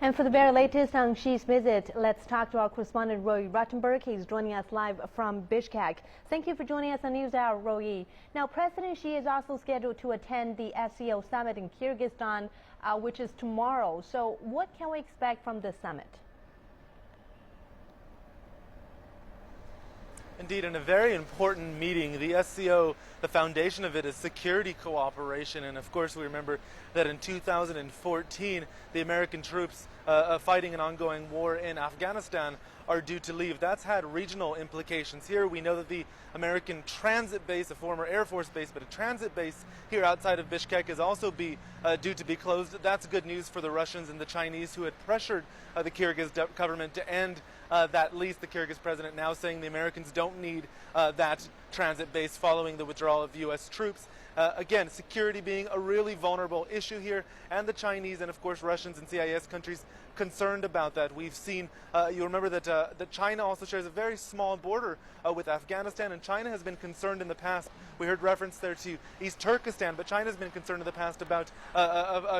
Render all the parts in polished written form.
And for the very latest on Xi's visit, let's talk to our correspondent Roy Rottenberg. He's joining us live from Bishkek. Thank you for joining us on NewsHour, Roy. Now, President Xi is also scheduled to attend the SCO summit in Kyrgyzstan, which is tomorrow. So what can we expect from this summit? Indeed, in a very important meeting. The SCO, the foundation of it is security cooperation, and of course we remember that in 2014 the American troops fighting an ongoing war in Afghanistan are due to leave. That's had regional implications. Here we know that the American transit base, a former Air Force base, but a transit base here outside of Bishkek is also due to be closed. That's good news for the Russians and the Chinese, who had pressured the Kyrgyz government to end that lease. The Kyrgyz president now saying the Americans don't need that transit base following the withdrawal of U.S. troops. Again, security being a really vulnerable issue here, and the Chinese and of course Russians and CIS countries concerned about that. We've seen, you remember that China also shares a very small border with Afghanistan, and China has been concerned in the past. We heard reference there to East Turkestan, but China has been concerned in the past about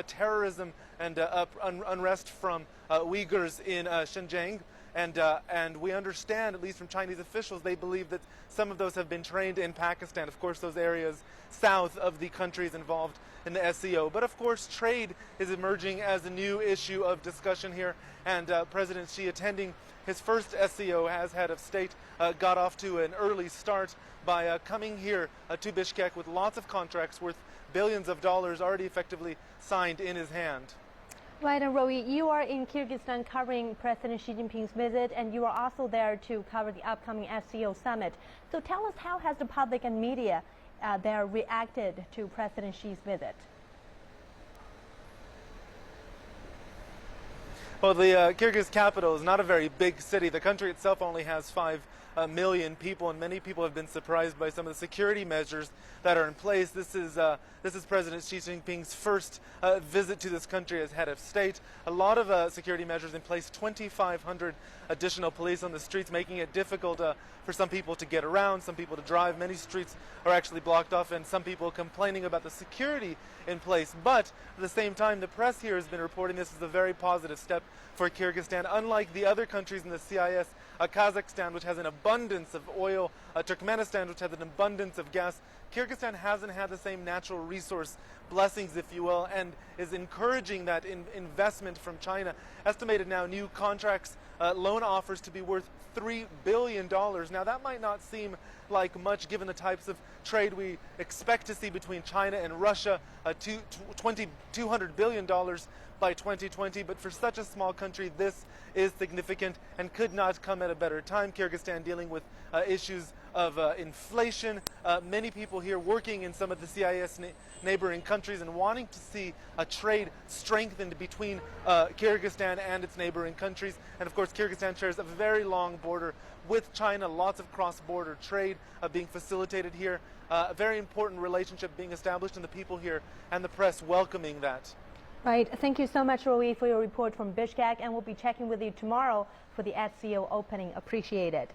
terrorism and unrest from Uyghurs in Xinjiang. And we understand, at least from Chinese officials, they believe that some of those have been trained in Pakistan, of course those areas south of the countries involved in the SCO. But of course trade is emerging as a new issue of discussion here, and President Xi attending his first SCO as head of state got off to an early start by coming here to Bishkek with lots of contracts worth billions of dollars already effectively signed in his hand. Right, and Roy, you are in Kyrgyzstan covering President Xi Jinping's visit, and you are also there to cover the upcoming SCO summit. So tell us, how has the public and media there reacted to President Xi's visit? Well, the Kyrgyz capital is not a very big city. The country itself only has 5 million people, and many people have been surprised by some of the security measures that are in place. This is President Xi Jinping's first visit to this country as head of state. A lot of security measures in place, 2,500 additional police on the streets, making it difficult for some people to get around, some people to drive. Many streets are actually blocked off, and some people complaining about the security in place. But at the same time, the press here has been reporting this is a very positive step for Kyrgyzstan. Unlike the other countries in the CIS, Kazakhstan, which has an abundance of oil, Turkmenistan, which has an abundance of gas, Kyrgyzstan hasn't had the same natural resource blessings, if you will, and is encouraging that investment from China. Estimated now new contracts, loan offers to be worth $3 billion. Now that might not seem like much given the types of trade we expect to see between China and Russia, $200 billion by 2020, but for such a small country this is significant and could not come at a better time. Kyrgyzstan dealing with issues of inflation, many people here working in some of the CIS neighboring countries and wanting to see a trade strengthened between Kyrgyzstan and its neighboring countries. And of course Kyrgyzstan shares a very long border with China, lots of cross-border trade being facilitated here, a very important relationship being established, and the people here and the press welcoming that. Right. Thank you so much, Roy, for your report from Bishkek, and we'll be checking with you tomorrow for the SCO opening. Appreciate it.